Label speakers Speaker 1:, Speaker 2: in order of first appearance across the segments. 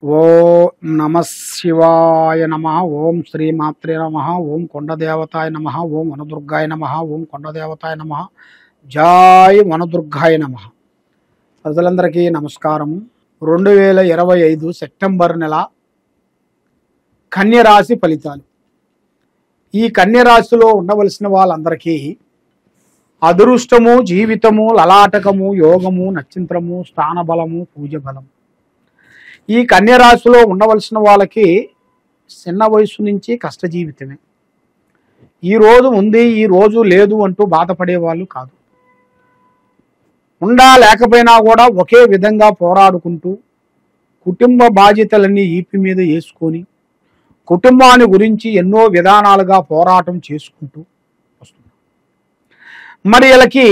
Speaker 1: ఓం నమ శివాయ నమ. ఓం శ్రీమాత్రే నమ. ఓం కొండదేవతాయ నమ. ఓం వనదుర్గాయ నమ. ఓం కొండదేవతాయ నమ. జై వనదుర్గాయ నమ. ప్రజలందరికీ నమస్కారము. 2025 సెప్టెంబర్ నెల కన్యరాశి ఫలితాలు. ఈ కన్యరాశిలో ఉండవలసిన వాళ్ళందరికీ అదృష్టము, జీవితము, లలాటకము, యోగము, నక్షత్రము, స్థానబలము, పూజ బలము. ఈ కన్యరాశిలో ఉండవలసిన వాళ్ళకి చిన్న వయసు నుంచి కష్టజీవితమే. ఈ రోజు ఉంది, ఈ రోజు లేదు అంటూ బాధపడే వాళ్ళు కాదు. ఉండా లేకపోయినా కూడా ఒకే విధంగా పోరాడుకుంటూ కుటుంబ బాధ్యతలన్నీ ఈపి మీద వేసుకొని కుటుంబాన్ని గురించి ఎన్నో విధానాలుగా పోరాటం చేసుకుంటూ వస్తుంది. మరి వీళ్ళకి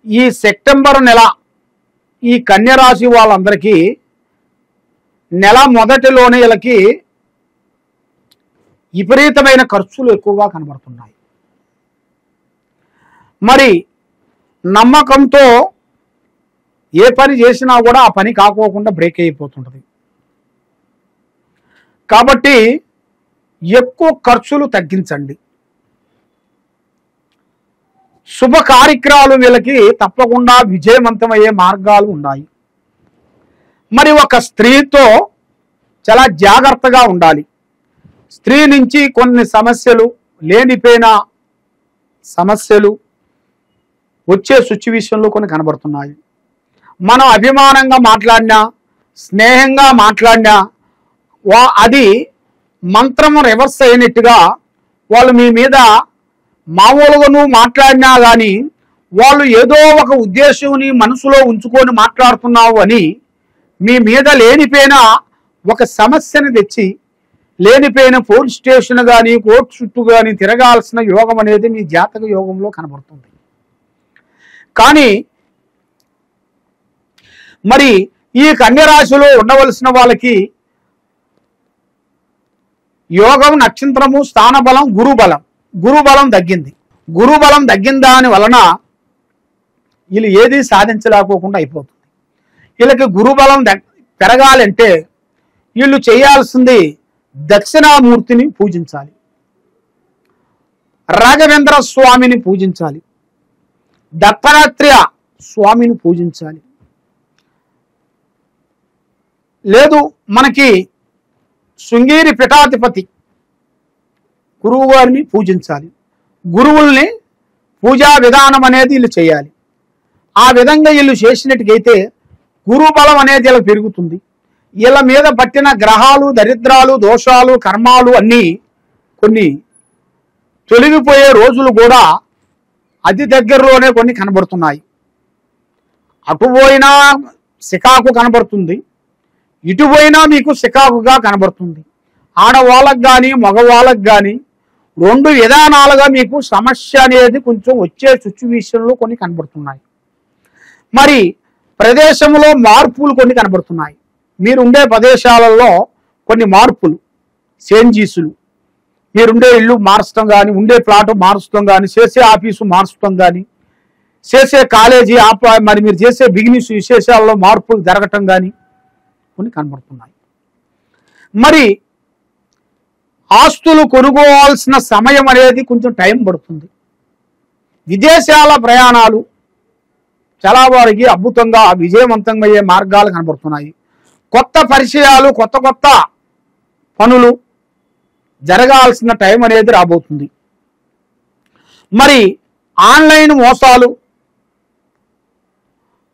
Speaker 1: ఈ సెప్టెంబర్ నెల ఈ కన్యరాశి వాళ్ళందరికీ నెల మొదటిలోనే వీళ్ళకి విపరీతమైన ఖర్చులు ఎక్కువగా కనబడుతున్నాయి. మరి నమ్మకంతో ఏ పని చేసినా కూడా ఆ పని కాకోకుండా బ్రేక్ అయిపోతుంటుంది. కాబట్టి ఎక్కువ ఖర్చులు తగ్గించండి. శుభ కార్యక్రమాలు వీళ్ళకి తప్పకుండా విజయవంతమయ్యే మార్గాలు ఉన్నాయి. మరి ఒక స్త్రీతో చాలా జాగ్రత్తగా ఉండాలి. స్త్రీ నుంచి కొన్ని సమస్యలు, లేనిపోయిన సమస్యలు వచ్చే సిచ్యువేషన్లు కొన్ని కనబడుతున్నాయి. మనం అభిమానంగా మాట్లాడినా, స్నేహంగా మాట్లాడినా అది మంత్రం రివర్స్ అయినట్టుగా వాళ్ళు మీ మీద మామూలుగా నువ్వు మాట్లాడినా కానీ వాళ్ళు ఏదో ఒక ఉద్దేశంని మనసులో ఉంచుకొని మాట్లాడుతున్నావు అని మీ మీద లేనిపోయిన ఒక సమస్యను తెచ్చి లేనిపోయిన పోలీస్ స్టేషన్ కానీ కోర్టు చుట్టూ కానీ తిరగాల్సిన యోగం అనేది మీ జాతక యోగంలో కనబడుతుంది. కానీ మరి ఈ కన్యరాశిలో ఉండవలసిన వాళ్ళకి యోగం, నక్షత్రము, స్థానబలం, గురుబలం తగ్గింది. గురుబలం తగ్గిన దాని వలన వీళ్ళు ఏది సాధించలేకోకుండా అయిపోతుంది. వీళ్ళకి గురుబలం పెరగాలంటే వీళ్ళు చేయాల్సింది దక్షిణామూర్తిని పూజించాలి, రాఘవేంద్ర స్వామిని పూజించాలి, దత్తాత్రేయ స్వామిని పూజించాలి. లేదు మనకి శృంగేరి పీఠాధిపతి గురువు గారిని పూజించాలి. గురువుల్ని పూజా విధానం అనేది వీళ్ళు చేయాలి. ఆ విధంగా వీళ్ళు చేసినట్టుకైతే గురుబలం అనేది ఇలా పెరుగుతుంది. వీళ్ళ మీద పట్టిన గ్రహాలు, దరిద్రాలు, దోషాలు, కర్మాలు అన్నీ కొన్ని తొలగిపోయే రోజులు కూడా అతి దగ్గరలోనే కొన్ని కనబడుతున్నాయి. అటు పోయినా సికాకు కనబడుతుంది, ఇటు పోయినా మీకు సికాకుగా కనబడుతుంది. ఆడవాళ్ళకు కానీ మగవాళ్ళకు కానీ రెండు విధానాలుగా మీకు సమస్య అనేది కొంచెం వచ్చే సిచ్యువేషన్లు కొన్ని కనబడుతున్నాయి. మరి ప్రదేశంలో మార్పులు కొన్ని కనబడుతున్నాయి. మీరుండే ప్రదేశాలలో కొన్ని మార్పులు, చేంజీసులు, మీరుండే ఇల్లు మార్చడం కానీ, ఉండే ప్లాటు మార్చడం కానీ, చేసే ఆఫీసు మార్చడం కానీ, చేసే కాలేజీ మరి మీరు చేసే బిజినెస్ విశేషాలలో మార్పులు జరగటం కానీ కొన్ని కనబడుతున్నాయి. మరి ఆస్తులు కొనుక్కోవాల్సిన సమయం అనేది కొంచెం టైం పడుతుంది. విదేశాల ప్రయాణాలు చాలా వారికి అద్భుతంగా విజయవంతంగా అయ్యే మార్గాలు కనబడుతున్నాయి. కొత్త పరిచయాలు, కొత్త కొత్త పనులు జరగాల్సిన టైం అనేది రాబోతుంది. మరి ఆన్లైన్ మోసాలు,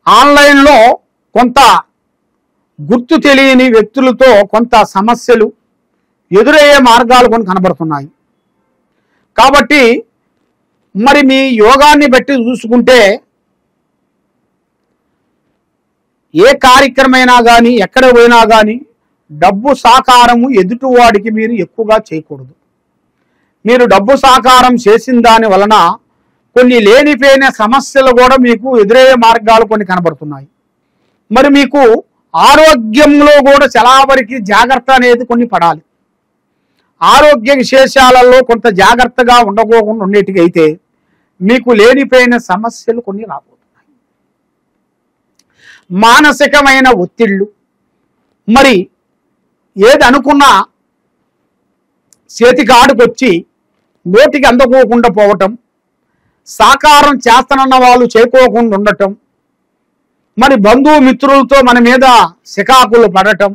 Speaker 1: ఆన్లైన్లో కొంత గుర్తు తెలియని వ్యక్తులతో కొంత సమస్యలు ఎదురయ్యే మార్గాలు కొన్ని కనబడుతున్నాయి. కాబట్టి మరి మీ యోగాన్ని బట్టి చూసుకుంటే ఏ కార్యక్రమైనా కానీ, ఎక్కడ పోయినా కానీ డబ్బు సాకారము ఎదుటివాడికి మీరు ఎక్కువగా చేయకూడదు. మీరు డబ్బు సాకారం చేసిన దాని వలన కొన్ని లేనిపోయిన సమస్యలు కూడా మీకు ఎదురయ్యే మార్గాలు కొన్ని కనబడుతున్నాయి. మరి మీకు ఆరోగ్యంలో కూడా చాలా వరకు జాగ్రత్త అనేది కొన్ని పడాలి. ఆరోగ్య విశేషాలలో కొంత జాగ్రత్తగా ఉండకోకుండా ఉండేటికైతే మీకు లేనిపోయిన సమస్యలు కొన్ని రాబోతున్నాయి. మానసికమైన ఒత్తిళ్ళు, మరి ఏది అనుకున్నా చేతికి ఆడుకొచ్చి నోటికి అందుకోకుండా పోవటం, సాకారం చేస్తానన్న వాళ్ళు చేకోకుండా ఉండటం, మరి బంధుమిత్రులతో మన మీద సికాకులు పడటం,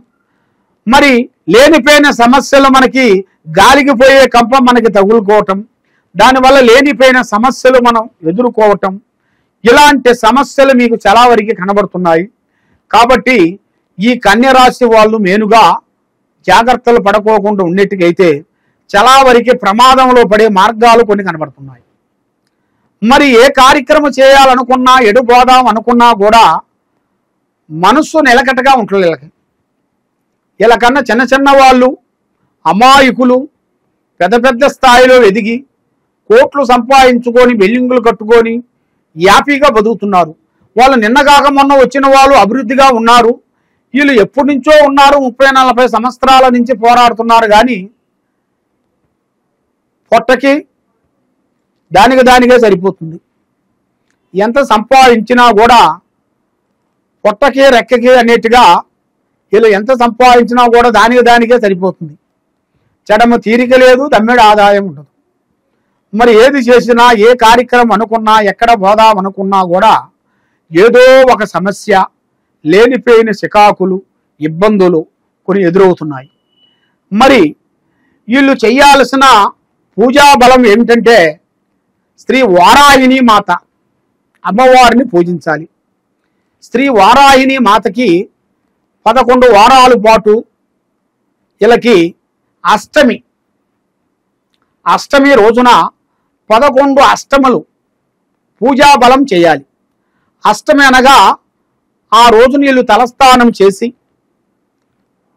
Speaker 1: మరి లేనిపోయిన సమస్యలు మనకి గాలికి పోయే కంప మనకి తగులుకోవటం, దానివల్ల లేనిపోయిన సమస్యలు మనం ఎదుర్కోవటం, ఇలాంటి సమస్యలు మీకు చాలా వరకు కనబడుతున్నాయి. కాబట్టి ఈ కన్య రాశి వాళ్ళు మేనుగా జాగ్రత్తలు పడుకోకుండా ఉండేట్టుగైతే చాలా వరకు ప్రమాదంలో పడే మార్గాలు కొన్ని కనబడుతున్నాయి. మరి ఏ కార్యక్రమం చేయాలనుకున్నా, ఎడుపోదాం అనుకున్నా కూడా మనస్సు నిలకట్టగా ఉంటుంది. వీళ్ళకన్నా చిన్న చిన్న వాళ్ళు అమాయకులు పెద్ద పెద్ద స్థాయిలో ఎదిగి కోట్లు సంపాదించుకొని బిల్డింగులు కట్టుకొని హ్యాపీగా బతుకుతున్నారు. వాళ్ళు నిన్నగాక మొన్న వచ్చిన వాళ్ళు అభివృద్ధిగా ఉన్నారు. వీళ్ళు ఎప్పటి నుంచో ఉన్నారు, 30-40 సంవత్సరాల నుంచి పోరాడుతున్నారు. కానీ పొట్టకి దానికే సరిపోతుంది. ఎంత సంపాదించినా కూడా పొట్టకి రెక్కకి అనేట్టుగా వీళ్ళు ఎంత సంపాదించినా కూడా దానికే సరిపోతుంది. చెడమ తీరిక లేదు, దమ్మెడ ఆదాయం ఉండదు. మరి ఏది చేసినా, ఏ కార్యక్రమం అనుకున్నా, ఎక్కడ పోదాం అనుకున్నా కూడా ఏదో ఒక సమస్య, లేనిపోయిన సికాకులు, ఇబ్బందులు కొన్ని ఎదురవుతున్నాయి. మరి వీళ్ళు చేయాల్సిన పూజా బలం ఏమిటంటే శ్రీ వారాహిని మాత అమ్మవారిని పూజించాలి. శ్రీ వారాహిని మాతకి 11 వారాల పాటు వీళ్ళకి అష్టమి రోజున 11 అష్టములు పూజా బలం చేయాలి. అష్టమి అనగా ఆ రోజు వీళ్ళు తలస్నానం చేసి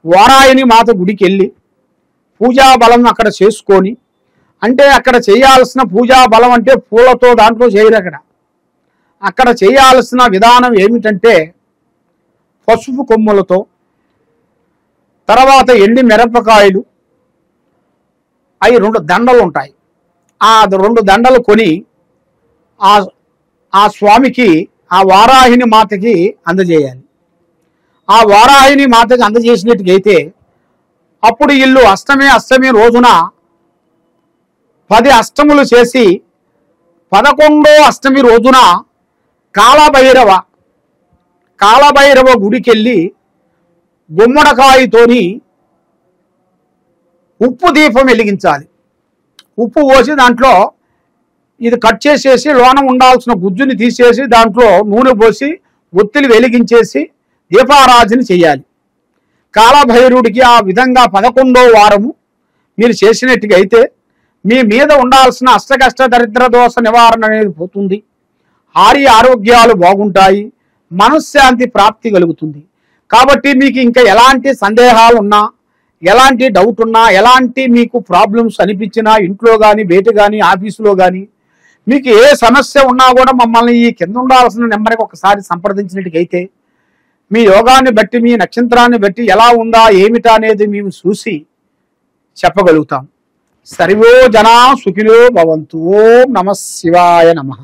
Speaker 1: వారాహిని మాత గుడికి వెళ్ళి పూజా బలం అక్కడ చేసుకొని, అంటే అక్కడ చేయాల్సిన పూజా బలం అంటే పూలతో దాంట్లో చేయరు. అక్కడ చేయాల్సిన విధానం ఏమిటంటే పసుపు కొమ్ములతో, తర్వాత ఎండి మిరపకాయలు, అవి 2 దండలు ఉంటాయి. ఆ 2 దండలు కొని ఆ స్వామికి, ఆ వారాహిని మాతకి అందజేయాలి. ఆ వారాహిని మాతకి అందజేసినట్టుగైతే అప్పుడు వీళ్ళు అష్టమి రోజున 10 అష్టములు చేసి 11వ అష్టమి రోజున కాలభైరవ గుడికెళ్ళి గుమ్మడికాయతోని ఉప్పు దీపం వెలిగించాలి. ఉప్పు పోసి దాంట్లో ఇది కట్ చేసేసి లోన ఉండాల్సిన గుజ్జుని తీసేసి దాంట్లో నూనె పోసి ఒత్తిడి వెలిగించేసి దీపారాధన చేయాలి. కాలభైరుడికి ఆ విధంగా 11వ వారము మీరు చేసినట్టుగా అయితే మీ మీద ఉండాల్సిన అష్టకష్ట దరిద్ర దోష నివారణ అనేది పోతుంది. ఆరోగ్యాలు బాగుంటాయి, మనశ్శాంతి ప్రాప్తి కలుగుతుంది. కాబట్టి మీకు ఇంకా ఎలాంటి సందేహాలు ఉన్నా, ఎలాంటి డౌట్ ఉన్నా, ఎలాంటి మీకు ప్రాబ్లమ్స్ అనిపించినా, ఇంట్లో కానీ బయట కానీ ఆఫీసులో కానీ మీకు ఏ సమస్య ఉన్నా కూడా మమ్మల్ని ఈ కింద ఉండాల్సిన నెంబర్కి ఒకసారి సంప్రదించినట్టుగైతే మీ యోగాన్ని బట్టి, మీ నక్షత్రాన్ని బట్టి ఎలా ఉందా ఏమిటా అనేది మేము చూసి చెప్పగలుగుతాం. సర్వో జనా సుఖినో భవంతు. ఓం నమః శివాయ నమః.